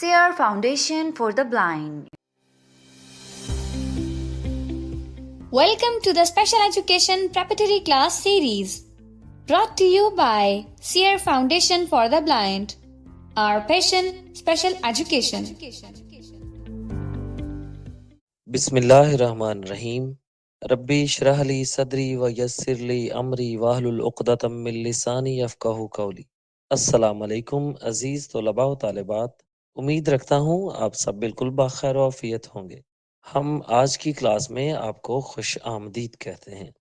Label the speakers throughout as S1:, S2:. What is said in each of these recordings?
S1: SEER Foundation for the Blind.
S2: Welcome to the Special Education Preparatory Class Series, brought to you by SEER Foundation for the Blind. Our passion, special education.
S3: बिस्मिल्लाहिर्रहमानिर्रहीम। रब्बी इश्रह ली सदरी व यस्सिर ली अमरी वाहलुल उक़दतम मिन लिसानी यफ़क़हू क़ौली। अस्सलाम वालेकुम अजीज तलबा व तालिबात, उम्मीद रखता हूँ आप सब बिल्कुल बाखैर व आफियत होंगे। हम आज की क्लास में आपको खुश आमदीद कहते हैं।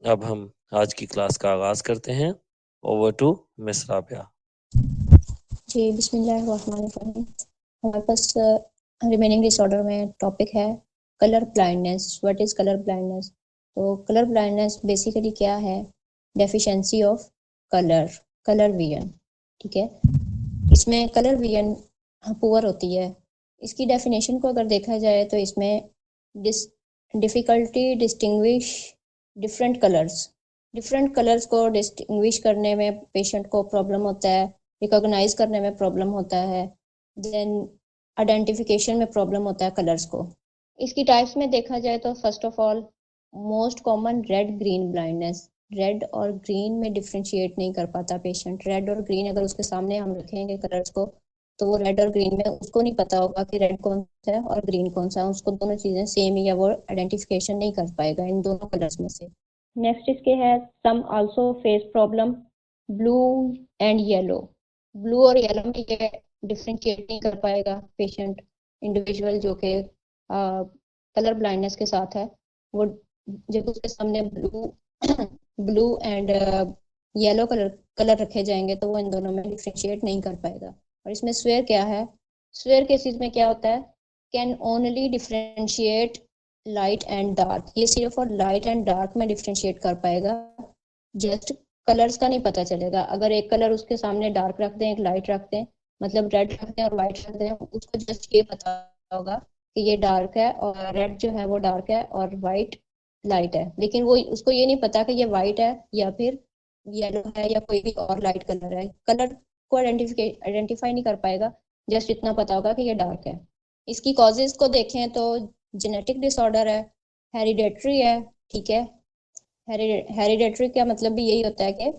S3: अब हम आज की क्लास का आगाज करते हैं। Over to miss Rabia.
S4: जी बिस्मिल्लाहिर्रहमानिर्रहीम। हमारे पास रिमेनिंग डिसऑर्डर में टॉपिक है colour blindness. What is colour blindness? तो कलर ब्लाइंडनेस बेसिकली क्या है? Deficiency of colour vision. ठीक है, इसमें कलर विजन पुअर होती है। इसकी डेफिनेशन को अगर देखा जाए तो इसमें डिफ़िकल्टी डिस्टिंग्विश डिफरेंट कलर्स को डिस्टिंग्विश करने में पेशेंट को प्रॉब्लम होता है, रिकॉग्नाइज करने में प्रॉब्लम होता है, देन आइडेंटिफिकेशन में प्रॉब्लम होता है कलर्स को। इसकी टाइप्स में देखा जाए तो first of all most common red green blindness. Red और ग्रीन में डिफ्रेंशिएट नहीं कर पाता पेशेंट। रेड और ग्रीन अगर उसके सामने हम रखेंगे कलर्स को तो वो रेड और ग्रीन में उसको नहीं पता होगा कि रेड कौन सा है और ग्रीन कौन सा है। उसको दोनों चीज़ें सेम ही, या वो आइडेंटिफिकेशन नहीं कर पाएगा इन दोनों कलर्स में से। नेक्स्ट इसके है some also face problem blue and yellow. Blue और येलो में ये डिफ्रेंशिएट नहीं कर पाएगा पेशेंट। इंडिविजुअल जो कि कलर ब्लाइंडनेस के साथ है, वो जब उसके सामने ब्लू एंड येलो कलर रखे जाएंगे तो वो इन दोनों में डिफ्रेंशिएट नहीं कर पाएगा। और इसमें स्वेयर क्या है? स्वेयर केसेस में क्या होता है? Can only differentiate light and dark. ये सिर्फ और लाइट एंड डार्क में डिफ्रेंशिएट कर पाएगा, जस्ट कलर्स का नहीं पता चलेगा। अगर एक कलर उसके सामने डार्क रख दें, एक लाइट रख दें, मतलब रेड रख दें और व्हाइट रख दें, उसको जस्ट ये पता होगा कि ये डार्क है और रेड जो है वो डार्क है और व्हाइट लाइट है, लेकिन वो उसको ये नहीं पता कि ये व्हाइट है या फिर येलो है या कोई भी और लाइट कलर है। कलर को आइडेंटिफाई नहीं कर पाएगा, जस्ट इतना पता होगा कि ये डार्क है। इसकी कॉजेज को देखें तो जेनेटिक डिसऑर्डर है, हेरिडेटरी है। ठीक है, हेरिडेटरी का मतलब भी यही होता है कि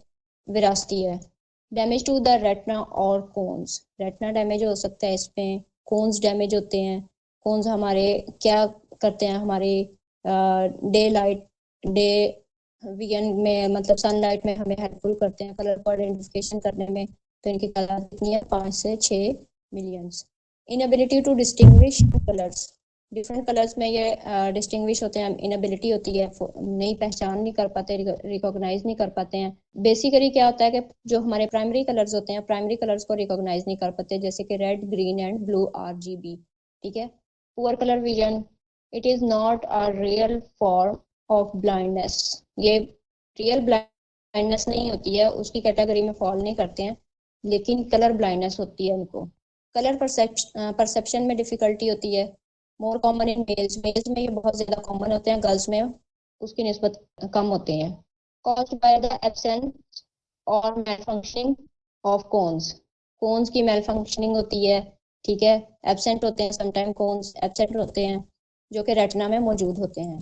S4: विरासती है। डैमेज टू द रेटिना और कोन्स। रेटिना डैमेज हो सकता है इसमें, कोन्स डैमेज होते हैं। कोन्स हमारे क्या करते हैं? हमारे डे विजन में, मतलब सनलाइट में हमें हेल्पफुल करते हैं कलर को आइडेंटिफिकेशन करने में। तो इनकी तादाद कितनी है? 5 से 6 millions. Inability to distinguish colours. Different colours में ये डिस्टिंग्विश होते हैं, इनएबिलिटी होती है, नहीं पहचान नहीं कर पाते, रिकॉग्नाइज नहीं कर पाते हैं। बेसिकली क्या होता है कि जो हमारे प्राइमरी कलर्स होते हैं, प्राइमरी कलर्स को रिकॉग्नाइज नहीं कर पाते, जैसे कि red, green and blue RGB। ठीक है, poor colour vision. It is not a real form of blindness. ये रियल ब्लाइंडनेस नहीं होती है, उसकी कैटेगरी में फॉल नहीं करते हैं, लेकिन कलर ब्लाइंडनेस होती है इनको। कलर परसेप्शन में डिफिकल्टी होती है। मोर कॉमन इन मेल्स में ये बहुत ज़्यादा कॉमन होते हैं, गर्ल्स में उसकी निस्बत कम होते हैं। कॉज्ड बाय द एब्सेंस और मैलफंक्शनिंग ऑफ कोन्स की मैलफंक्शनिंग होती है। ठीक है, एब्सेंट होते हैं, समटाइम कोन्स एब्सेंट होते हैं जो कि रेटिना में मौजूद होते हैं।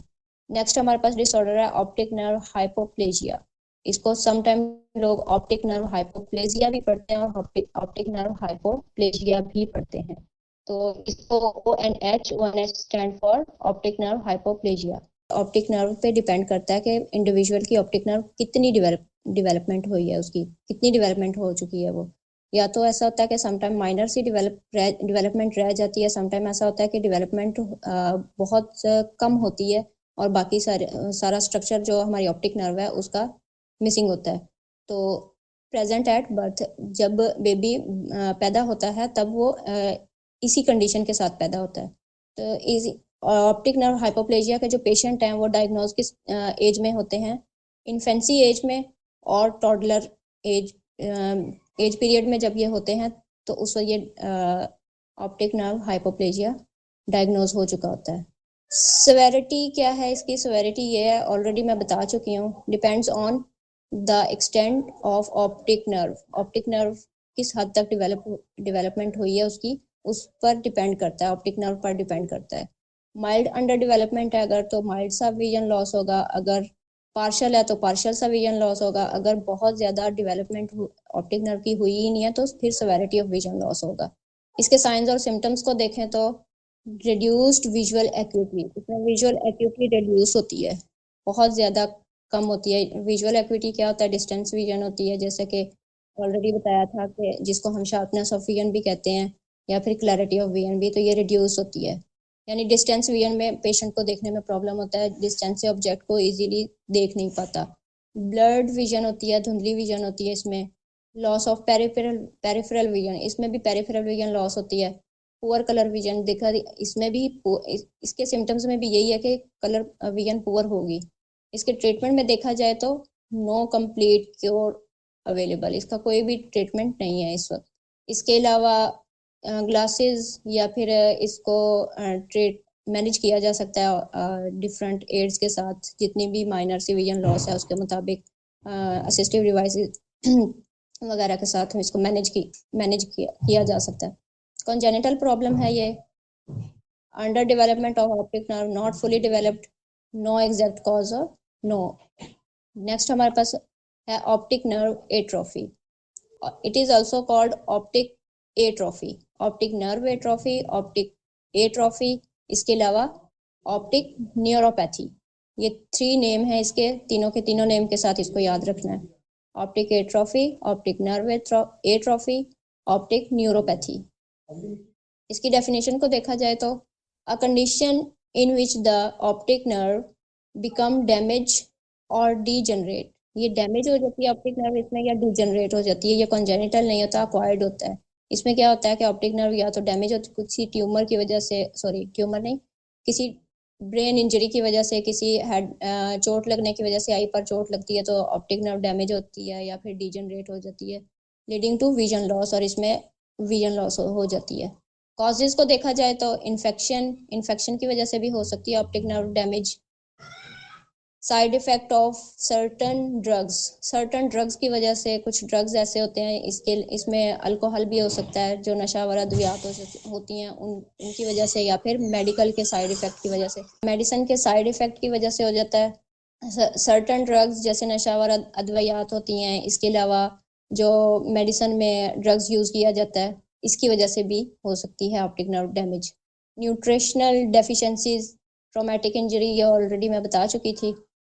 S4: नेक्स्ट हमारे पास डिसऑर्डर है ऑप्टिक नर्व हाइपोप्लेजिया। इसको समटाइम लोग ऑप्टिक नर्व हाइपोप्लेजिया भी पढ़ते हैं और ऑप्टिक नर्व हाइपोप्लेजिया भी पढ़ते हैं। तो इसको ONH stand for optic nerve hypoplasia. Optic nerve पे डिपेंड करता है कि इंडिविजुअल की ऑप्टिक नर्व कितनी डेवलपमेंट हुई है, उसकी कितनी डेवलपमेंट हो चुकी है वो। या तो ऐसा होता है कि समटाइम माइनर सी डेवलपमेंट रह जाती है, समटाइम ऐसा होता है कि डेवलपमेंट बहुत कम होती है और बाकी सारा स्ट्रक्चर जो हमारी ऑप्टिक नर्व है उसका मिसिंग होता है। तो प्रेजेंट एट बर्थ, जब बेबी पैदा होता है तब वो इसी कंडीशन के साथ पैदा होता है। तो ऑप्टिक नर्व हाइपोप्लेजिया के जो पेशेंट हैं वो डायग्नोज किस एज में होते हैं? इन्फेंसी एज में और टॉडलर एज पीरियड में जब ये होते हैं तो उस वक्त ये ऑप्टिक नर्व हाइपोप्लेजिया डायग्नोज हो चुका होता है। सेवेरिटी क्या है इसकी? सेवेरिटी ये है, ऑलरेडी मैं बता चुकी हूँ, depends on the extent of optic nerve. Optic nerve किस हद तक डेवलपमेंट हुई है उसकी, उस पर डिपेंड करता है, ऑप्टिक नर्व पर डिपेंड करता है। माइल्ड अंडर डेवलपमेंट है अगर तो माइल्ड सा विजन लॉस होगा, अगर पार्शियल है तो पार्शियल सा विजन लॉस होगा, अगर बहुत ज़्यादा डेवलपमेंट ऑप्टिक नर्व की हुई ही नहीं है तो फिर सेवेरिटी ऑफ विजन लॉस होगा। इसके साइंस और सिम्टम्स को देखें तो रिड्यूस्ड विजुअल एक्यूटी, इसमें विजुअल एक्यूटी रिड्यूस होती है, बहुत ज़्यादा कम होती है। विजुअल एक्यूटी क्या होता है? डिस्टेंस विजन होती है, जैसे कि ऑलरेडी बताया था कि जिसको हम शार्पनेस ऑफ विजन भी कहते हैं या फिर क्लैरिटी ऑफ विजन भी, तो ये रिड्यूस होती है। यानी डिस्टेंस विजन में पेशेंट को देखने में प्रॉब्लम होता है, डिस्टेंस से ऑब्जेक्ट को इजीली देख नहीं पाता। ब्लर्ड विजन होती है, धुंधली विजन होती है इसमें। लॉस ऑफ पेरिफेरल विजन, इसमें भी पेरिफेरल विजन लॉस होती है। पुअर कलर विजन देखा, इसमें भी इसके सिम्टम्स में भी यही है कि कलर विजन पुअर होगी। इसके ट्रीटमेंट में देखा जाए तो नो कंप्लीट क्योर अवेलेबल, इसका कोई भी ट्रीटमेंट नहीं है इस वक्त। इसके अलावा ग्लासेस या फिर इसको ट्रीट मैनेज किया जा सकता है डिफरेंट एड्स के साथ, जितनी भी माइनर सी विजन लॉस है उसके मुताबिक असिस्टिव डिवाइसेस वगैरह के साथ इसको मैनेज किया जा सकता है। कॉन्जेनिटल प्रॉब्लम है ये, under development of optic nerve, not fully developed, no exact cause और नो। नेक्स्ट हमारे पास है optic nerve atrophy, it is also called optic atrophy, optic nerve atrophy, optic atrophy, इसके अलावा ऑप्टिक न्यूरोपैथी। ये 3 name है इसके, तीनों के तीनों नेम के साथ इसको याद रखना है। Optic atrophy, optic nerve atrophy, optic neuropathy. इसकी डेफिनेशन को देखा जाए तो a condition in which the optic nerve become damage और डीजनरेट, ये डैमेज हो जाती है ऑप्टिक नर्व इसमें या डीजनरेट हो जाती है, ये कॉन्जेनिटल नहीं होता, अक्वायर्ड होता है। इसमें क्या होता है कि ऑप्टिक नर्व या तो डैमेज होती किसी ट्यूमर की वजह से, सॉरी ट्यूमर नहीं, किसी ब्रेन इंजरी की वजह से, किसी हेड चोट लगने की वजह से आई पर चोट लगती है तो ऑप्टिक नर्व डैमेज होती है या फिर डीजनरेट हो जाती है, लीडिंग टू विजन लॉस, और इसमें विजन लॉस हो जाती है। कॉजेज को देखा जाए तो इन्फेक्शन की वजह से भी हो सकती है optic nerve damage. Side effect of certain drugs की वजह से, कुछ ड्रग्स ऐसे होते हैं इसमें अल्कोहल भी हो सकता है, जो नशावर अद्वियात होती हैं उनकी वजह से, या फिर मेडिकल के साइड इफेक्ट की वजह से, मेडिसिन के साइड इफेक्ट की वजह से हो जाता है। सर्टन ड्रग्स जैसे नशावर अद्वियात होती हैं, इसके अलावा जो मेडिसिन में ड्रग्स यूज किया जाता है इसकी वजह से भी हो सकती है optic nerve damage. Nutritional deficiencies, traumatic injury, ये ऑलरेडी मैं बता चुकी थी।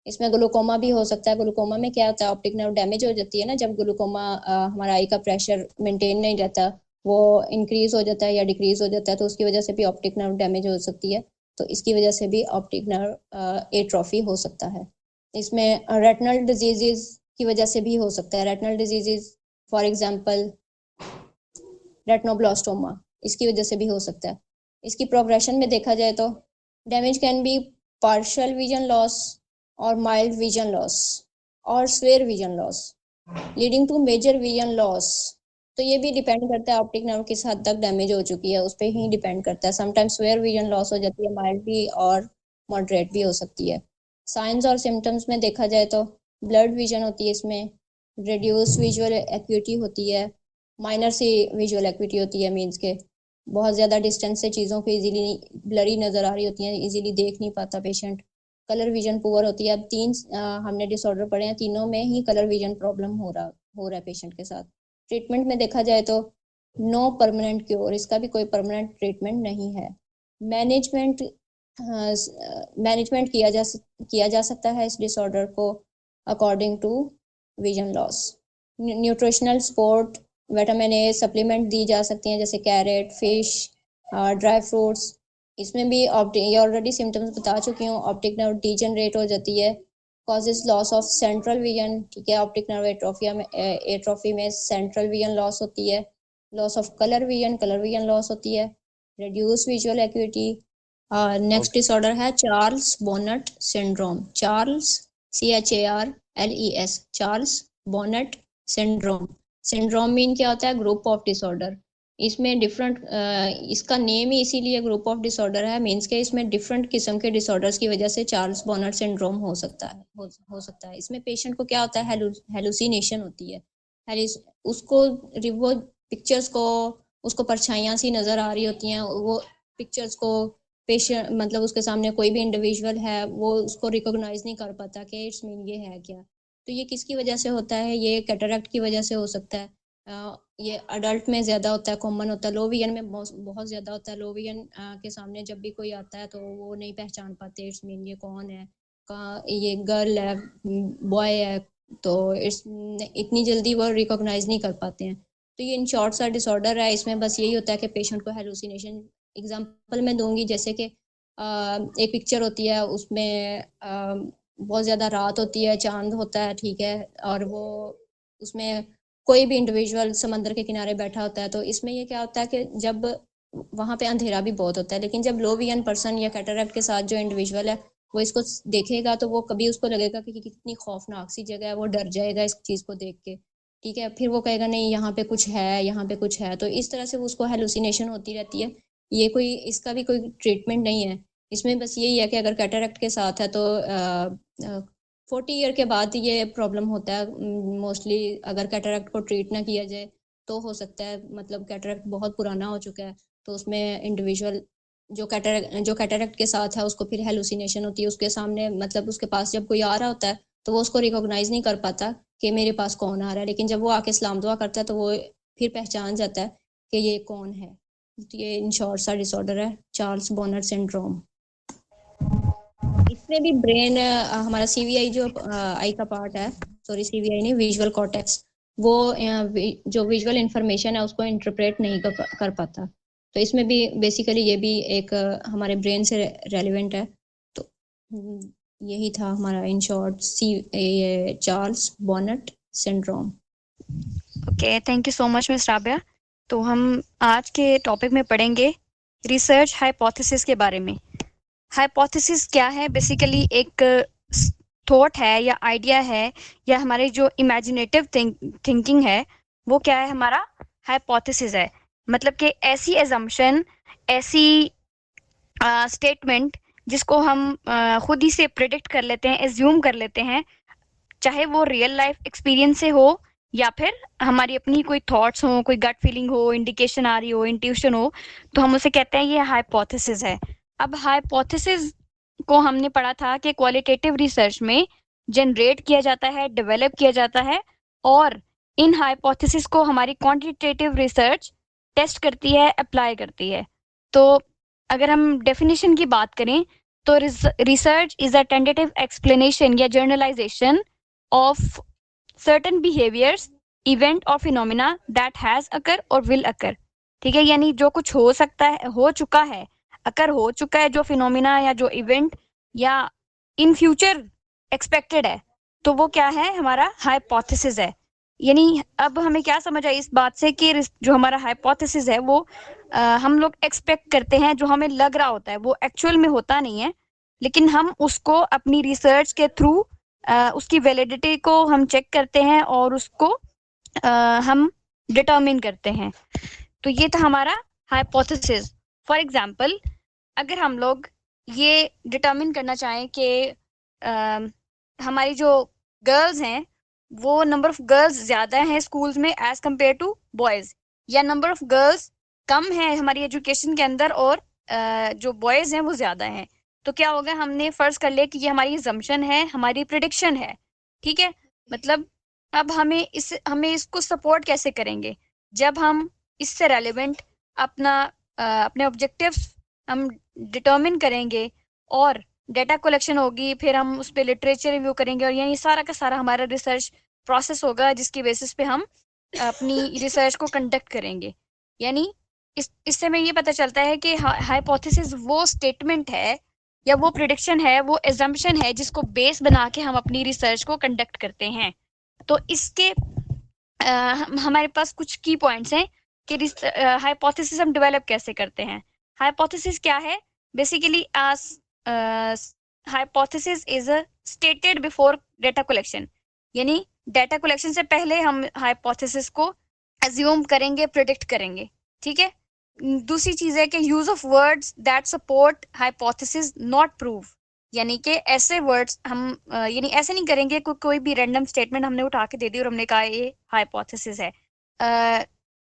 S4: इसमें ग्लूकोमा भी हो सकता है। ग्लूकोमा में क्या होता है, ऑप्टिक नर्व डैमेज हो जाती है ना, जब ग्लूकोमा हमारा आई का प्रेशर मेंटेन नहीं रहता, वो इंक्रीज हो जाता है या डिक्रीज हो जाता है, तो उसकी वजह से भी ऑप्टिक नर्व डैमेज हो सकती है, तो इसकी वजह से भी ऑप्टिक नर्व एट्रोफी हो सकता है। इसमें रेटिनल डिजीजेज की वजह से भी हो सकता है, retinal diseases for example retinoblastoma, इसकी वजह से भी हो सकता है। इसकी प्रोग्रेशन में देखा जाए तो damage can be partial vision loss और माइल्ड विजन लॉस और severe vision loss leading to major vision loss. तो ये भी डिपेंड करता है ऑप्टिक नर्व किस हद तक डैमेज हो चुकी है, उस पर ही डिपेंड करता है। समटाइम्स स्वेयर विजन लॉस हो जाती है, माइल्ड भी और मॉडरेट भी हो सकती है। साइंस और सिम्टम्स में देखा जाए तो ब्लड विजन होती है, इसमें रिड्यूस विजुअल एक्यूटी होती है, माइनर सी विजुअल एक्यूटी होती है, मीन्स के बहुत ज़्यादा डिस्टेंस से चीज़ों को इजीली ब्लरी नज़र आ रही होती हैं, इजीली देख नहीं पाता पेशेंट। कलर विजन पुअर होती है। अब 3 हमने डिसऑर्डर पढ़े हैं, तीनों में ही कलर विजन प्रॉब्लम हो रहा है पेशेंट के साथ। ट्रीटमेंट में देखा जाए तो नो परमानेंट क्योर, इसका भी कोई परमानेंट ट्रीटमेंट नहीं है। मैनेजमेंट किया जा सकता है इस डिसऑर्डर को according to vision loss. Nutritional support, vitamin A supplement दी जा सकती हैं, जैसे कैरेट, फिश, ड्राई फ्रूट्स। इसमें भी ये ऑलरेडी सिम्टम्स बता चुकी हूँ, ऑप्टिक नर्व डीजनरेट हो जाती है, causes loss of central vision, ठीक है, ऑप्टिक नर्व एट्रोफी में सेंट्रल विजन लॉस होती है, loss of colour vision loss होती है, reduce visual acuity. Next disorder है Charles Bonnet syndrome, CHARLES, Charles Bonnet syndrome. Syndrome mean क्या होता है, ग्रुप ऑफ डिसऑर्डर। इसमें डिफरेंट इसका नेम ही इसीलिए ग्रुप ऑफ डिसऑर्डर है, मीन्स के इसमें डिफरेंट किस्म के डिसऑर्डर्स की वजह से चार्ल्स बॉनेट सिंड्रोम हो सकता है। इसमें पेशेंट को क्या होता है, हेलुसिनेशन होती है, उसको वो पिक्चर्स को उसको परछाइयाँ सी नज़र आ रही होती हैं, वो पिक्चर्स को पेशेंट मतलब उसके सामने कोई भी इंडिविजुअल है वो उसको रिकॉग्नाइज नहीं कर पाता कि इट्स मीन ये है क्या। तो ये किसकी वजह से होता है? ये कैटरैक्ट की वजह से हो सकता है। ये अडल्ट में ज़्यादा होता है, कॉमन होता है, लो विजन में बहुत ज़्यादा होता है। लो विजन के सामने जब भी कोई आता है तो वो नहीं पहचान पाते इट्स मीन ये कौन है, कहाँ ये गर्ल है, बॉय है, तो इट्स इतनी जल्दी वो रिकॉग्नाइज नहीं कर पाते हैं। तो ये इन शॉर्ट सा डिसऑर्डर है, इसमें बस यही होता है कि पेशेंट को हेलुसिनेशन। एग्जांपल मैं दूंगी, जैसे कि एक पिक्चर होती है उसमें बहुत ज़्यादा रात होती है, चांद होता है, ठीक है, और वो उसमें कोई भी इंडिविजुअल समंदर के किनारे बैठा होता है। तो इसमें ये क्या होता है कि जब वहाँ पे अंधेरा भी बहुत होता है, लेकिन जब लो विजन पर्सन या कैटरैक्ट के साथ जो इंडिविजुअल है वो इसको देखेगा तो वो कभी उसको लगेगा कि कितनी खौफनाक सी जगह है, वो डर जाएगा इस चीज़ को देख के, ठीक है। फिर वो कहेगा नहीं यहाँ पे कुछ है, यहाँ पे कुछ है, तो इस तरह से उसको हेलुसिनेशन होती रहती है। ये कोई इसका भी कोई ट्रीटमेंट नहीं है, इसमें बस यही है कि अगर कैटरैक्ट के साथ है तो 40 ईयर के बाद ये प्रॉब्लम होता है मोस्टली। अगर कैटरैक्ट को ट्रीट ना किया जाए तो हो सकता है, मतलब कैटरैक्ट बहुत पुराना हो चुका है तो उसमें इंडिविजुअल जो कैटरैक्ट के साथ है उसको फिर हेलुसिनेशन होती है, उसके सामने मतलब उसके पास जब कोई आ रहा होता है तो वो उसको रिकॉग्नाइज नहीं कर पाता कि मेरे पास कौन आ रहा है, लेकिन जब वो आके सलाम दुआ करता है तो वो फिर पहचान जाता है कि ये कौन है। तो ये इन शॉर्ट सा डिसऑर्डर है, चार्ल्स बॉनर सिंड्रोम। इसमें भी ब्रेन हमारा सीवीआई जो आई का पार्ट है, सॉरी सीवीआई नहीं, विजुअल कॉर्टेक्स, वो जो विजुअल इंफॉर्मेशन है उसको इंटरप्रेट नहीं कर पाता। तो इसमें भी बेसिकली ये भी एक हमारे ब्रेन से रेलिवेंट है। तो यही था हमारा in short Charles Bonnet syndrome.
S5: Okay, thank you so much miss Rabia. तो हम आज के टॉपिक में पढ़ेंगे रिसर्च हाइपोथेसिस के बारे में। हाइपोथेसिस क्या है? बेसिकली एक थॉट है या आइडिया है या हमारे जो इमेजिनेटिव थिंकिंग है वो क्या है? हमारा हाइपोथेसिस है। मतलब कि ऐसी एजम्पशन, ऐसी स्टेटमेंट जिसको हम खुद ही से प्रिडिक्ट कर लेते हैं, एज्यूम कर लेते हैं, चाहे वो रियल लाइफ एक्सपीरियंस से हो या फिर हमारी अपनी कोई थॉट्स हो, कोई गट फीलिंग हो, इंडिकेशन आ रही हो, इंट्यूशन हो, तो हम उसे कहते हैं ये हाइपोथेसिस है। अब हाइपोथेसिस को हमने पढ़ा था कि क्वालिटेटिव रिसर्च में जनरेट किया जाता है, डेवलप किया जाता है, और इन हाइपोथेसिस को हमारी क्वांटिटेटिव रिसर्च टेस्ट करती है, अप्लाई करती है। तो अगर हम डेफिनेशन की बात करें तो research is a tentative explanation या journalisation of certain behaviors, event or phenomena that has occur or will occur। ठीक है, यानी जो कुछ हो सकता है, हो चुका है, अकर हो चुका है, जो फिनोमिना या जो इवेंट या इन फ्यूचर एक्सपेक्टेड है, तो वो क्या है? हमारा हाइपोथेसिस है। यानी अब हमें क्या समझ आई इस बात से कि जो हमारा हाइपोथेसिस है वो हम लोग एक्सपेक्ट करते हैं, जो हमें लग रहा होता है वो एक्चुअल में होता नहीं है, लेकिन हम उसको अपनी रिसर्च के थ्रू उसकी वैलिडिटी को हम चेक करते हैं और उसको हम डिटरमिन करते हैं। तो ये था हमारा हाइपोथेसिस। फॉर एग्जांपल, अगर हम लोग ये डिटरमिन करना चाहें कि हमारी जो गर्ल्स हैं वो नंबर ऑफ गर्ल्स ज़्यादा हैं स्कूल्स में एज कम्पेयर टू बॉयज़, या नंबर ऑफ गर्ल्स कम है हमारी एजुकेशन के अंदर और जो बॉयज़ हैं वो ज़्यादा हैं, तो क्या होगा? हमने फर्ज कर लिया कि ये हमारी assumption है, हमारी प्रिडिक्शन है, ठीक है। मतलब अब हमें इसको सपोर्ट कैसे करेंगे? जब हम इससे रेलिवेंट अपने ऑब्जेक्टिव्स हम डिटरमिन करेंगे और डेटा कलेक्शन होगी, फिर हम उस पर लिटरेचर रिव्यू करेंगे, और यही सारा का सारा हमारा रिसर्च प्रोसेस होगा जिसकी बेसिस पे हम अपनी रिसर्च को कंडक्ट करेंगे। यानी इससे हमें ये पता चलता है कि हाइपोथेसिस वो स्टेटमेंट है या वो प्रिडिक्शन है, वो एजम्पशन है जिसको बेस बना के हम अपनी रिसर्च को कंडक्ट करते हैं। तो इसके हमारे पास कुछ की पॉइंट्स हैं कि हाइपोथेसिस हम डेवलप कैसे करते हैं। हाइपोथेसिस क्या है? Basically hypothesis is stated before data collection, यानी डेटा कलेक्शन से पहले हम हाइपोथेसिस को एज्यूम करेंगे, प्रिडिक्ट करेंगे, ठीक है। दूसरी चीज है कि use of words that support hypothesis not prove, यानी कि ऐसे वर्ड्स हम यानी ऐसे नहीं करेंगे कोई भी रैंडम स्टेटमेंट हमने उठा के दे दी और हमने कहा ये हाइपोथेसिस है।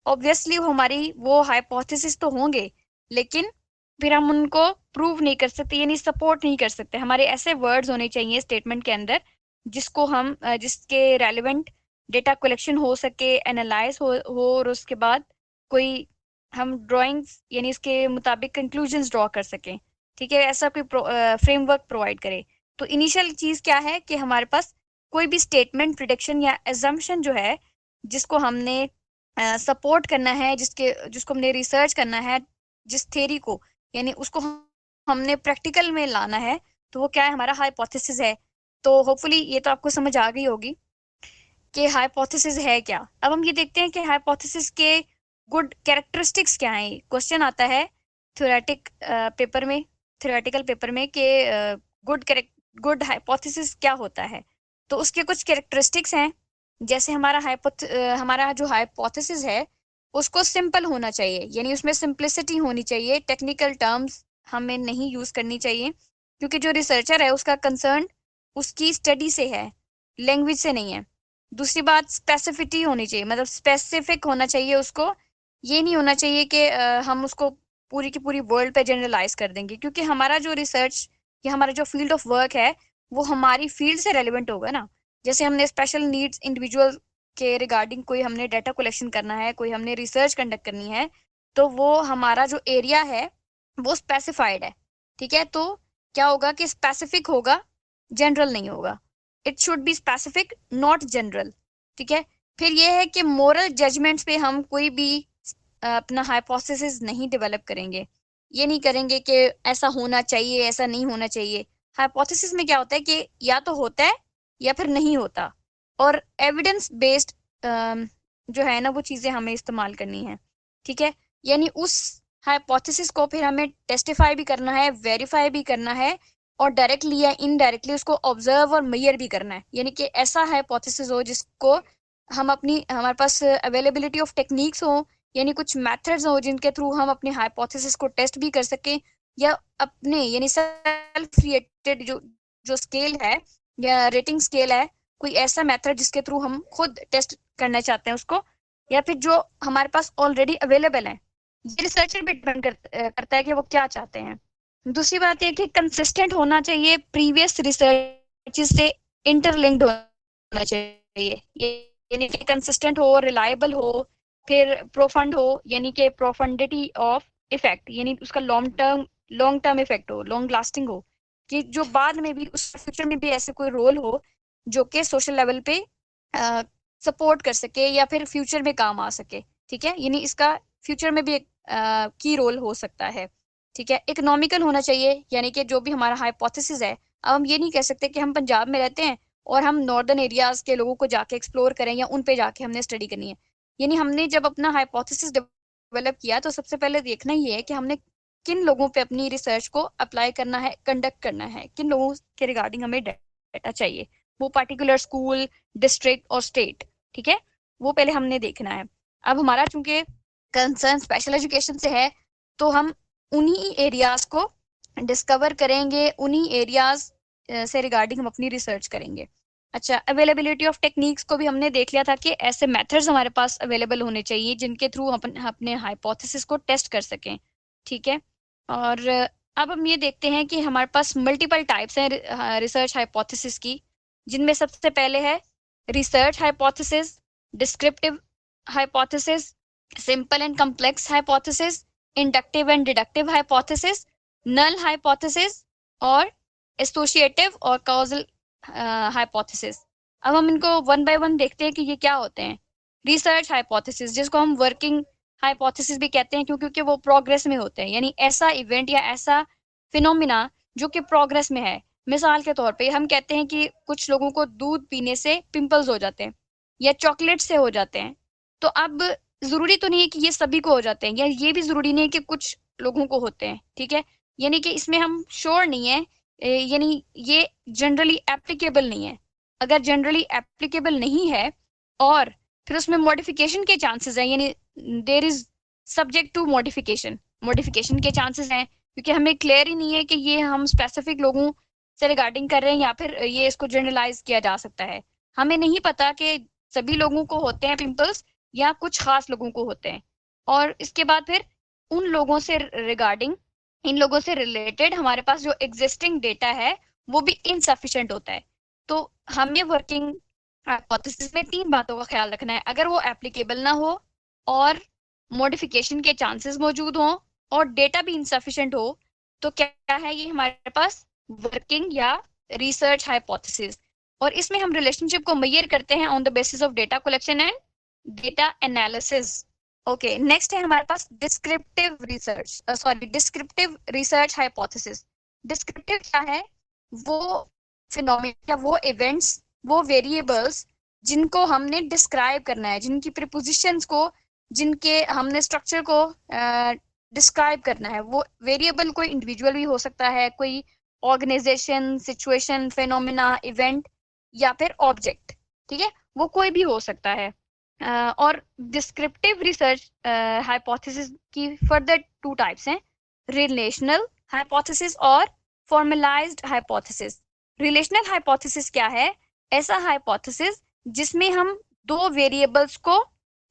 S5: ऑब्वियसली हमारी वो हाइपोथेसिस तो होंगे, लेकिन फिर हम उनको प्रूव नहीं कर सकते, यानी सपोर्ट नहीं कर सकते। हमारे ऐसे वर्ड्स होने चाहिए स्टेटमेंट के अंदर जिसको हम जिसके रेलेवेंट डेटा कलेक्शन हो सके, एनालाइज हो और उसके बाद कोई हम ड्राइंग्स यानी इसके मुताबिक कंक्लूजन्स ड्रॉ कर सकें। ठीक है, ऐसा कोई फ्रेमवर्क प्रोवाइड करे। तो इनिशियल चीज क्या है कि हमारे पास कोई भी स्टेटमेंट, प्रिडिक्शन या एजम्पशन जो है जिसको हमने सपोर्ट करना है, जिसको हमने रिसर्च करना है, जिस थ्योरी को यानी उसको हमने प्रैक्टिकल में लाना है, तो वो क्या है, हमारा हाइपोथेसिस है। तो होपफुली ये तो आपको समझ आ गई होगी कि हाइपोथेसिस है क्या। अब हम ये देखते हैं कि हाइपोथेसिस के गुड कैरेक्टरिस्टिक्स क्या हैं। क्वेश्चन आता है थ्योरेटिकल पेपर में कि गुड हाइपोथेसिस क्या होता है। तो उसके कुछ कैरेक्टरिस्टिक्स हैं, जैसे हमारा जो हाइपोथेसिस है उसको सिंपल होना चाहिए, यानी उसमें सिंप्लिसिटी होनी चाहिए। टेक्निकल टर्म्स हमें नहीं यूज करनी चाहिए, क्योंकि जो रिसर्चर है उसका कंसर्न उसकी स्टडी से है, लैंग्वेज से नहीं है। दूसरी बात, स्पेसिफिटी होनी चाहिए, मतलब स्पेसिफिक होना चाहिए उसको। ये नहीं होना चाहिए कि हम उसको पूरी की पूरी वर्ल्ड पे जनरलाइज कर देंगे, क्योंकि हमारा जो रिसर्च या हमारा जो फील्ड ऑफ वर्क है वो हमारी फील्ड से रेलिवेंट होगा ना। जैसे हमने स्पेशल नीड्स इंडिविजुअल के रिगार्डिंग कोई हमने डाटा कलेक्शन करना है, कोई हमने रिसर्च कंडक्ट करनी है, तो वो हमारा जो एरिया है वो स्पेसिफाइड है। ठीक है, तो क्या होगा कि स्पेसिफिक होगा, जनरल नहीं होगा। It should be specific not general. ठीक है, फिर ये है कि मोरल जजमेंट्स पे हम कोई भी अपना हाइपोथेसिस नहीं डेवलप करेंगे। ये नहीं करेंगे कि ऐसा होना चाहिए, ऐसा नहीं होना चाहिए। हाइपोथेसिस में क्या होता है कि या तो होता है या फिर नहीं होता, और एविडेंस बेस्ड जो है ना वो चीज़ें हमें इस्तेमाल करनी है। ठीक है, यानी उस हाइपोथेसिस को फिर हमें टेस्टिफाई भी करना है, वेरीफाई भी करना है, और डायरेक्टली या इनडायरेक्टली उसको ऑब्जर्व और मेजर भी करना है। यानी कि ऐसा हाइपोथेसिस हो जिसको हमारे पास अवेलेबिलिटी ऑफ टेक्निक्स हो, यानी कुछ मेथड्स हो जिनके थ्रू हम अपने हाइपोथेसिस को टेस्ट भी कर सकें, या अपने यानी सेल्फ क्रिएटेड जो स्केल है या रेटिंग स्केल है, कोई ऐसा मेथड जिसके थ्रू हम खुद टेस्ट करना चाहते हैं उसको, या फिर जो हमारे पास ऑलरेडी अवेलेबल है। ये रिसर्चर पे डिपेंड करता है कि वो क्या चाहते हैं। दूसरी बात ये कि कंसिस्टेंट होना चाहिए, प्रीवियस रिसर्च से इंटरलिंक्ड होना चाहिए, यानी कि कंसिस्टेंट हो, रिलायबल हो, फिर प्रोफंड हो, यानी कि प्रोफंडिटी ऑफ इफेक्ट, यानी उसका लॉन्ग टर्म इफेक्ट हो, लॉन्ग लास्टिंग हो, कि जो बाद में भी उस फ्यूचर में भी ऐसे कोई रोल हो जो कि सोशल लेवल पे सपोर्ट कर सके या फिर फ्यूचर में काम आ सके। ठीक है, यानी इसका फ्यूचर में भी एक की रोल हो सकता है। ठीक है, इकोनॉमिकल होना चाहिए, यानी कि जो भी हमारा हाइपोथेसिस है, अब हम ये नहीं कह सकते कि हम पंजाब में रहते हैं और हम नॉर्दर्न एरियाज के लोगों को जाके एक्सप्लोर करें या उन पे जाके हमने स्टडी करनी है। यानी हमने जब अपना हाइपोथेसिस डेवलप किया तो सबसे पहले देखना ये है कि हमने किन लोगों पे अपनी रिसर्च को अप्लाई करना है, कंडक्ट करना है, किन लोगों के रिगार्डिंग हमें डाटा चाहिए, वो पर्टिकुलर स्कूल, डिस्ट्रिक्ट और स्टेट। ठीक है, वो पहले हमने देखना है। अब हमारा चूंकि कंसर्न स्पेशल एजुकेशन से है, तो हम उन्हीं एरियाज को डिस्कवर करेंगे, उन्हीं एरियाज से रिगार्डिंग हम अपनी रिसर्च करेंगे। अच्छा, अवेलेबिलिटी ऑफ टेक्निक्स को भी हमने देख लिया था कि ऐसे मेथड्स हमारे पास अवेलेबल होने चाहिए जिनके थ्रू हम अपने हाइपोथेसिस को टेस्ट कर सकें। ठीक है, और अब हम ये देखते हैं कि हमारे पास मल्टीपल टाइप्स हैं रिसर्च हाइपोथेसिस की, जिनमें सबसे पहले है research hypothesis, descriptive hypothesis, simple and complex hypothesis, inductive and deductive hypothesis, null hypothesis और एसोसिएटिव और कॉजल हाइपोथेसिस। अब हम इनको वन बाय वन देखते हैं कि ये क्या होते हैं। रिसर्च हाइपोथेसिस, जिसको हम वर्किंग हाइपोथेसिस भी कहते हैं, क्योंकि वो प्रोग्रेस में होते हैं, यानी ऐसा इवेंट या ऐसा फिनोमिना जो कि प्रोग्रेस में है। मिसाल के तौर पे हम कहते हैं कि कुछ लोगों को दूध पीने से पिंपल्स हो जाते हैं या चॉकलेट से हो जाते हैं। तो अब जरूरी तो नहीं है कि ये सभी को हो जाते हैं, या ये भी जरूरी नहीं है कि कुछ लोगों को होते हैं। ठीक है, यानी कि इसमें हम श्योर नहीं है, यानी ये जनरली एप्लीकेबल नहीं है। अगर जनरली एप्लीकेबल नहीं है और फिर उसमें मॉडिफिकेशन के चांसेस हैं, यानी there is subject to modification के चांसेस हैं, क्योंकि हमें क्लियर ही नहीं है कि ये हम स्पेसिफिक लोगों से रिगार्डिंग कर रहे हैं या फिर ये इसको जनरलाइज किया जा सकता है। हमें नहीं पता कि सभी लोगों को होते हैं पिंपल्स या कुछ खास लोगों को होते हैं। और इसके बाद फिर उन लोगों से रिगार्डिंग, इन लोगों से रिलेटेड हमारे पास जो एग्जिस्टिंग डेटा है वो भी इनसफिशिएंट होता है। तो हमें वर्किंग हाइपोथेसिस में 3 बातों का ख्याल रखना है। अगर वो एप्लीकेबल ना हो और मॉडिफिकेशन के चांसेस मौजूद हों और डेटा भी इनसफिशिएंट हो, तो क्या है ये हमारे पास वर्किंग या रिसर्च हाइपोथेसिस। और इसमें हम रिलेशनशिप को मेजर करते हैं on the basis of data collection and data analysis. Okay, next है हमारे पास डिस्क्रिप्टिव रिसर्च हाइपोथेसिस। डिस्क्रिप्टिव क्या है? वो फिनोमेना, वो इवेंट्स, वो वेरिएबल्स जिनको हमने डिस्क्राइब करना है, जिनकी प्रीपोजिशंस को, जिनके हमने स्ट्रक्चर को डिस्क्राइब करना है। वो वेरिएबल कोई इंडिविजुअल भी हो सकता है, कोई ऑर्गेनाइजेशन, सिचुएशन, फिनोमेना, इवेंट या फिर ऑब्जेक्ट, ठीक है, वो कोई भी हो सकता है। और डिस्क्रिप्टिव रिसर्च हाइपोथेसिस की फर्दर 2 टाइप्स हैं, रिलेशनल हाइपोथेसिस और फॉर्मलाइज्ड हाइपोथेसिस। रिलेशनल हाइपोथेसिस क्या है? ऐसा हाइपोथेसिस जिसमें हम 2 वेरिएबल्स को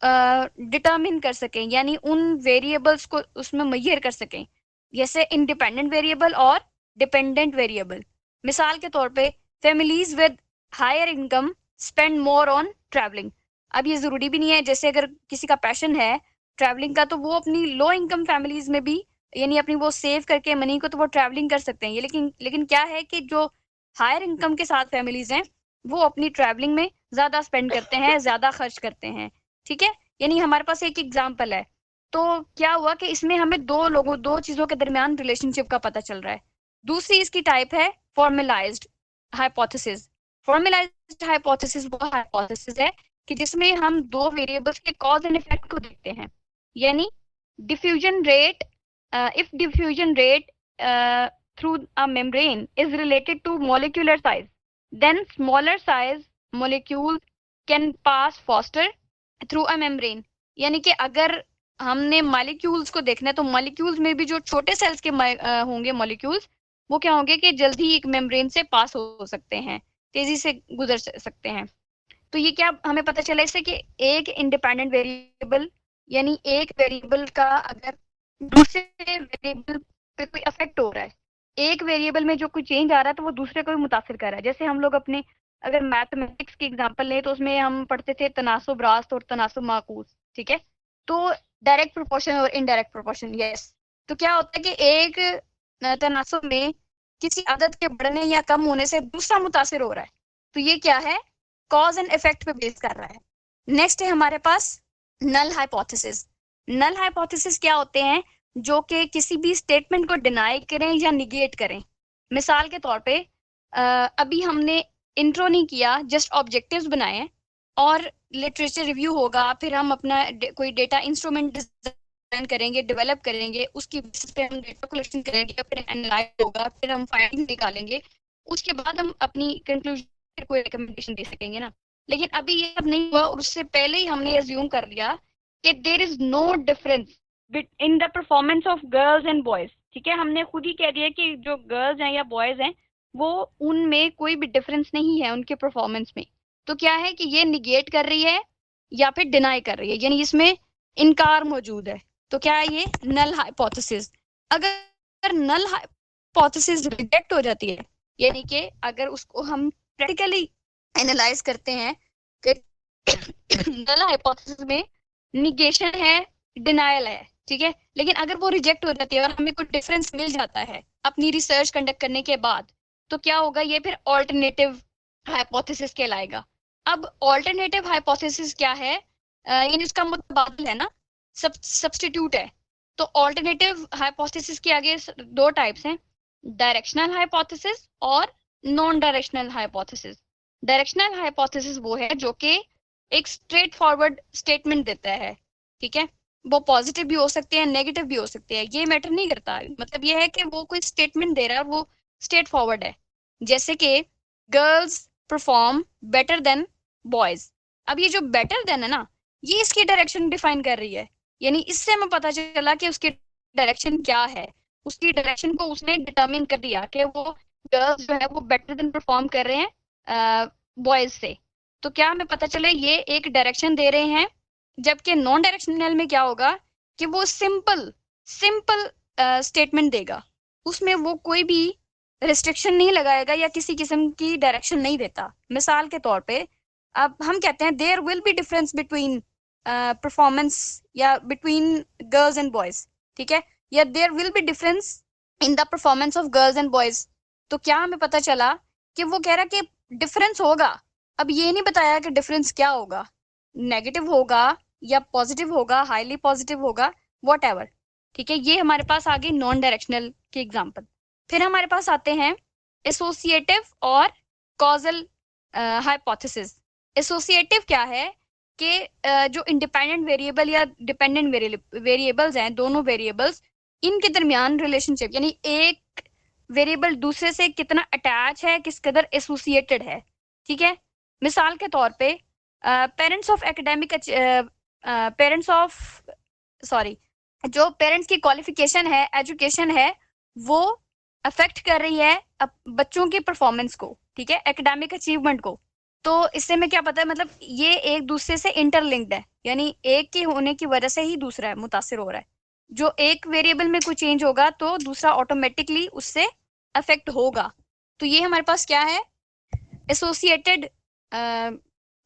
S5: डिटरमिन कर सकें, यानी उन वेरिएबल्स को उसमें मेजर कर सकें, जैसे इंडिपेंडेंट वेरिएबल और डिपेंडेंट वेरिएबल। मिसाल के तौर पे families with higher income spend more on travelling. अब ये जरूरी भी नहीं है, जैसे अगर किसी का पैशन है ट्रैवलिंग का, तो वो अपनी लो इनकम फैमिलीज में भी, यानी अपनी वो सेव करके मनी को, तो वो ट्रैवलिंग कर सकते हैं। ये लेकिन क्या है कि जो हायर इनकम के साथ फैमिलीज हैं वो अपनी ट्रैवलिंग में ज्यादा स्पेंड करते हैं, ज्यादा खर्च करते हैं, ठीक है। यानी हमारे पास एक एग्जाम्पल है। तो क्या हुआ कि इसमें हमें 2 चीजों के दरमियान रिलेशनशिप का पता चल रहा है। दूसरी इसकी टाइप है फॉर्मलाइज्ड हाइपोथेसिस। फॉर्मलाइज्ड हाइपोथेसिस वो हाइपोथेसिस है कि जिसमें हम 2 वेरिएबल्स के कॉज एंड इफेक्ट को देखते हैं, यानी diffusion rate, if diffusion rate through a membrane is related to molecular size, then smaller size molecules can pass faster through a membrane। यानी कि अगर हमने मॉलिक्यूल्स को देखना है तो मॉलिक्यूल्स में भी जो छोटे सेल्स के होंगे मॉलिक्यूल्स, वो क्या होंगे कि जल्दी एक मेम्ब्रेन से पास हो सकते हैं, तेजी से गुजर सकते हैं। तो ये क्या हमें पता चला इससे कि एक इंडिपेंडेंट वेरिएबल, यानी एक वेरिएबल का अगर दूसरे वेरिएबल पे कोई अफेक्ट हो रहा है, एक वेरिएबल में जो कोई चेंज आ रहा है तो वो दूसरे को भी मुतासिर कर रहा है। जैसे हम लोग अपने अगर मैथमेटिक्स की एग्जांपल लें तो उसमें हम पढ़ते थे तनासुब रास्त और तनासुब माकूस, ठीक है। तो डायरेक्ट प्रोपोर्शन और इनडायरेक्ट प्रोपोर्शन, यस। तो क्या होता है कि एक तनासुब में किसी अदद के बढ़ने या कम होने से दूसरा मुतासिर हो रहा है, तो ये क्या है? कॉज एंड इफेक्ट पे बेस कर रहा है। नेक्स्ट है हमारे पास नल हाइपोथेसिस। नल हाइपोथेसिस क्या होते हैं? जो कि किसी भी स्टेटमेंट को डिनाई करें या निगेट करें। मिसाल के तौर पे अभी हमने इंट्रो नहीं किया, जस्ट ऑब्जेक्टिव्स बनाए और लिटरेचर रिव्यू होगा, फिर हम अपना कोई डेटा इंस्ट्रूमेंट डिजाइन करेंगे, डेवलप करेंगे, उसकी बेसिस पे हम डेटा कलेक्शन करेंगे, फिर एनालाइज होगा, फिर हम फाइंडिंग निकालेंगे, उसके बाद हम अपनी कंक्लूजन कोई रिकमेंडेशन दे सकेंगे ना। लेकिन अभी ये सब नहीं हुआ, और उससे पहले ही हमने एज्यूम कर लिया कि there is no difference in the performance of girls and boys, ठीक है। हमने खुद ही कह दिया कि जो गर्ल्स हैं या बॉयज हैं वो उनमें कोई भी डिफरेंस नहीं है उनके परफॉर्मेंस में। तो क्या है कि ये निगेट कर रही है या फिर डिनाई कर रही है, यानी इसमें इनकार मौजूद है। तो क्या है ये? Null hypothesis. अगर नल हाइपोथेसिस रिजेक्ट हो जाती है, यानी कि अगर उसको हम प्रैक्टिकली एनालाइज करते हैं कि नल हाइपोथेसिस में निगेशन है, डिनायल है, ठीक है, लेकिन अगर वो रिजेक्ट हो जाती है और हमें कोई डिफरेंस मिल जाता है अपनी रिसर्च कंडक्ट करने के बाद, तो क्या होगा? ये फिर ऑल्टरनेटिव हाइपोथेसिस कहलाएगा। अब ऑल्टरनेटिव हाइपोथेसिस क्या है? यानी उसका मुतबादिल है ना, सब्स्टिट्यूट है। तो ऑल्टरनेटिव हाइपोथेसिस के आगे 2 टाइप्स हैं, डायरेक्शनल हाइपोथेसिस और non directional hypothesis. Directional hypothesis वो है जो कि एक स्ट्रेट फॉरवर्ड स्टेटमेंट देता है, ठीक है। वो पॉजिटिव भी हो सकते हैं, नेगेटिव भी हो सकते हैं, ये मैटर नहीं करता। मतलब ये है कि वो कोई स्टेटमेंट दे रहा है और वो स्ट्रेट फॉरवर्ड है। जैसे कि girls perform better than boys. अब ये जो बेटर देन है ना, ये इसकी डायरेक्शन डिफाइन कर रही है, यानी इससे हमें पता चला कि उसकी डायरेक्शन क्या है। उसकी डायरेक्शन को उसने डिटरमिन कर दिया कि वो गर्ल्स जो है वो बेटर देन परफॉर्म कर रहे हैं बॉयज से। तो क्या हमें पता चले ये एक डायरेक्शन दे रहे हैं जबकि नॉन डायरेक्शनल में क्या होगा कि वो सिंपल सिंपल स्टेटमेंट देगा, उसमें वो कोई भी रिस्ट्रिक्शन नहीं लगाएगा या किसी किस्म की डायरेक्शन नहीं देता। मिसाल के तौर पे अब हम कहते हैं there will be difference between performance या बिटवीन गर्ल्स एंड बॉयज, ठीक है, या there will be difference in the performance of girls and boys. तो क्या हमें पता चला कि वो कह रहा कि डिफरेंस होगा, अब ये नहीं बताया कि डिफरेंस क्या होगा, नेगेटिव होगा या पॉजिटिव होगा, हाईली पॉजिटिव होगा, व्हाटएवर, ठीक है। ये हमारे पास आ गई नॉन डायरेक्शनल के एग्जांपल। फिर हमारे पास आते हैं एसोसिएटिव और कॉजल हाइपोथेसिस। एसोसिएटिव क्या है कि जो इंडिपेंडेंट वेरिएबल या डिपेंडेंट वेरिएबल्स हैं, दोनों वेरिएबल्स, इनके दरमियान रिलेशनशिप, यानी एक वेरिएबल दूसरे से कितना अटैच है, किस कदर एसोसिएटेड है, ठीक है। मिसाल के तौर पे parents of academic parents of sorry जो पेरेंट्स की क्वालिफिकेशन है, एजुकेशन है, वो अफेक्ट कर रही है बच्चों की परफॉर्मेंस को, ठीक है, एकेडमिक अचीवमेंट को। तो इससे में क्या पता है, मतलब ये एक दूसरे से इंटरलिंक्ड है, यानी एक के होने की वजह से ही दूसरा मुतासिर हो रहा है। जो एक वेरिएबल में कोई चेंज होगा तो दूसरा ऑटोमेटिकली उससे अफेक्ट होगा। तो ये हमारे पास क्या है, associated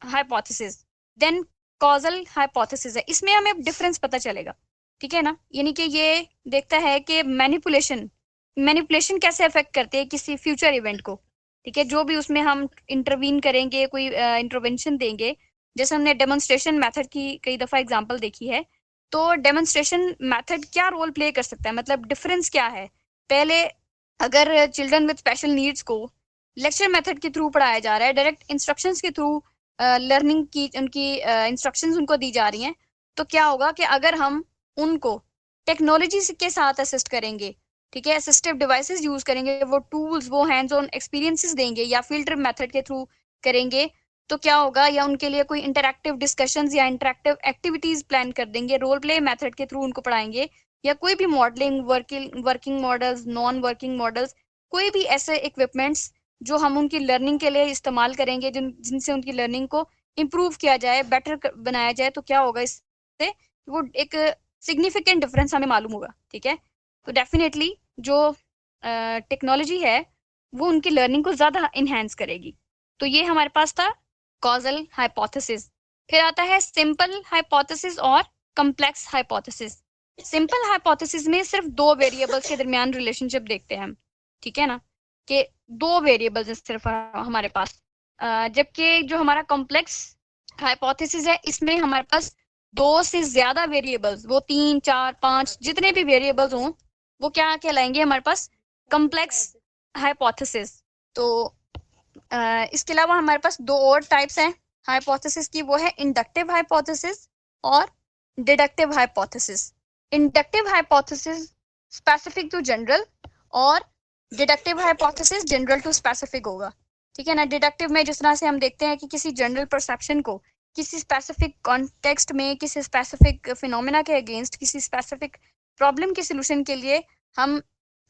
S5: hypothesis. Then causal hypothesis है, इसमें हमें डिफरेंस पता चलेगा, ठीक है ना, यानी कि ये देखता है कि मैनिपुलेशन कैसे अफेक्ट करते हैं किसी फ्यूचर इवेंट को, ठीक है, जो भी उसमें हम इंटरवीन करेंगे, कोई इंटरवेंशन देंगे। जैसे हमने डेमोन्स्ट्रेशन मेथड की कई दफा एग्जांपल देखी है, तो डेमोन्स्ट्रेशन मेथड क्या रोल प्ले कर सकता है, मतलब डिफरेंस क्या है। पहले अगर चिल्ड्रन विद स्पेशल नीड्स को लेक्चर मेथड के थ्रू पढ़ाया जा रहा है, डायरेक्ट इंस्ट्रक्शंस के थ्रू लर्निंग की उनकी इंस्ट्रक्शंस उनको दी जा रही हैं, तो क्या होगा कि अगर हम उनको टेक्नोलॉजी के साथ असिस्ट करेंगे, ठीक है, असिस्टिव डिवाइसेस यूज करेंगे, वो टूल्स, वो हैंड्स ऑन एक्सपीरियंसेस देंगे या फिल्टर मेथड के थ्रू करेंगे, तो क्या होगा, या उनके लिए कोई इंटरैक्टिव डिस्कशंस या इंटरैक्टिव एक्टिविटीज प्लान कर देंगे, रोल प्ले मेथड के थ्रू उनको पढ़ाएंगे, या कोई भी modelling, working models, non working models, कोई भी ऐसे इक्विपमेंट्स जो हम उनकी लर्निंग के लिए इस्तेमाल करेंगे, जिनसे उनकी लर्निंग को इम्प्रूव किया जाए, बेटर बनाया जाए, तो क्या होगा, इससे वो एक सिग्निफिकेंट डिफरेंस हमें मालूम होगा, ठीक है। तो डेफिनेटली जो टेक्नोलॉजी है वो उनकी लर्निंग को ज्यादा इनहेंस करेगी। तो ये हमारे पास था कॉजल हाइपोथेसिस। फिर आता है सिंपल हाइपोथेसिस और कॉम्प्लेक्स हाइपोथेसिस। सिंपल हाइपोथेसिस में सिर्फ दो वेरिएबल्स के दरमियान रिलेशनशिप देखते हैं हम, ठीक है ना, कि दो वेरिएबल्स सिर्फ हमारे पास। जबकि जो हमारा कॉम्प्लेक्स हाइपोथेसिस है, इसमें हमारे पास दो से ज्यादा वेरिएबल्स, वो 3, 4, 5 जितने भी वेरिएबल्स हों, वो क्या कहलाएंगे हमारे पास, कॉम्प्लेक्स हाइपोथेसिस। तो इसके अलावा हमारे पास दो और टाइप्स हैं हाइपोथेसिस की, वो है इंडक्टिव हाइपोथेसिस और deductive hypothesis. Inductive hypothesis specific to general और deductive hypothesis general to specific होगा, ठीक है ना। डिडक्टिव में जिस तरह से हम देखते हैं कि किसी जनरल परसेप्शन को किसी स्पेसिफिक कॉन्टेक्स्ट में, किसी स्पेसिफिक फिनोमेना के अगेंस्ट, किसी स्पेसिफिक प्रॉब्लम के सॉल्यूशन के लिए हम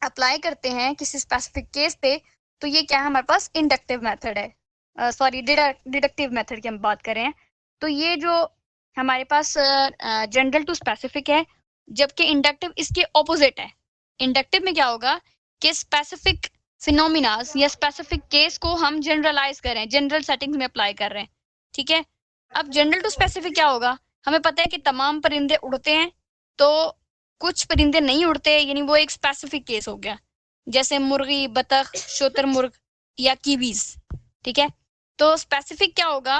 S5: अप्लाई करते हैं किसी स्पेसिफिक केस पे, तो ये क्या है, हमारे पास इंडक्टिव मेथड है, सॉरी डिडक्टिव मेथड की हम बात कर रहे हैं। तो ये जो हमारे पास जनरल टू स्पेसिफिक है, जबकि इंडक्टिव इसके ऑपोजिट है। इंडक्टिव में क्या होगा कि स्पेसिफिक फिनोमिनास या स्पेसिफिक केस को हम जनरलाइज कर रहे हैं, जनरल सेटिंग्स में अप्लाई कर रहे हैं, ठीक है। अब जनरल टू स्पेसिफिक क्या होगा, हमें पता है कि तमाम परिंदे उड़ते हैं, तो कुछ परिंदे नहीं उड़ते, यानी वो एक स्पेसिफिक केस हो गया, जैसे मुर्गी, बतख, शुतुरमुर्ग या कीवीज, ठीक है। तो स्पेसिफिक क्या होगा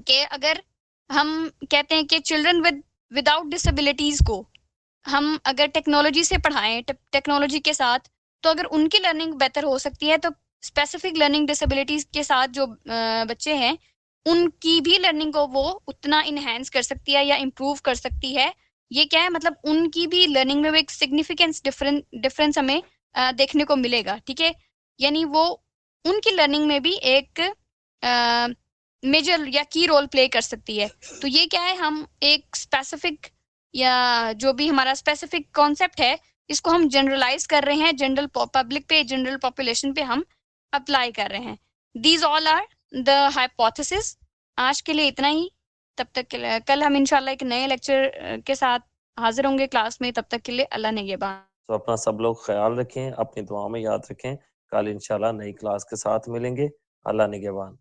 S5: कि अगर हम कहते हैं कि चिल्ड्रन विदाउट डिसेबिलिटीज को हम अगर टेक्नोलॉजी से पढ़ाएं, टेक्नोलॉजी के साथ, तो अगर उनकी लर्निंग बेहतर हो सकती है, तो स्पेसिफिक लर्निंग डिसेबिलिटीज के साथ जो बच्चे हैं, उनकी भी लर्निंग को वो उतना इनहेंस कर सकती है या इम्प्रूव कर सकती है। ये क्या है, मतलब उनकी भी लर्निंग में एक सिग्निफिकेंस डिफरेंस हमें देखने को मिलेगा, ठीक है। यानी वो उनकी लर्निंग में भी एक मेजर या की रोल प्ले कर सकती है। तो ये क्या है, हम एक स्पेसिफिक या जो भी हमारा स्पेसिफिक कॉन्सेप्ट है, इसको हम जनरलाइज कर रहे हैं, जनरल पब्लिक पे, जनरल पॉपुलेशन पे हम अप्लाई कर रहे हैं। These all are the hypothesis. आज के लिए इतना ही। तब तक के लिए कल हम इंशाल्लाह एक नए लेक्चर के साथ हाजिर होंगे क्लास में। तब तक के लिए अल्लाह निगहबान।
S3: तो अपना सब लोग ख्याल रखें, अपनी दुआ में याद रखें। कल इंशाल्लाह नई क्लास के साथ मिलेंगे। अल्लाह निगहबान।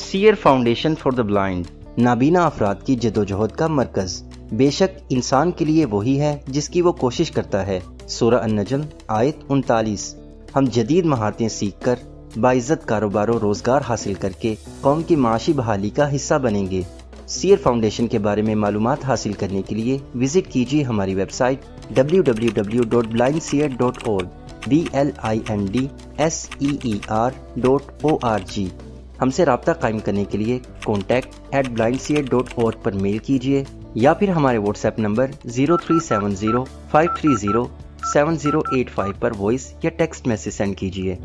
S6: सीयर फाउंडेशन फॉर द ब्लाइंड, नाबीना अफराद की जदोजहद का मरकज़। बेशक इंसान के लिए वही है जिसकी वो कोशिश करता है। सूरह अन-नजम आयत 39। हम जदीद महारतें सीख कर बाइज़्ज़त कारोबार और रोज़गार हासिल करके कौम की माशी बहाली का हिस्सा बनेंगे। सीयर फाउंडेशन के बारे में मालूमात हासिल करने के लिए विज़िट कीजिए हमारी वेबसाइट www.blindseer.org blindseer.org। हमसे रब्ता कायम करने के लिए contact@blindseer.org पर मेल कीजिए या फिर हमारे व्हाट्सएप नंबर 0370 530 7085 पर वॉइस या टेक्स्ट मैसेज सेंड कीजिए।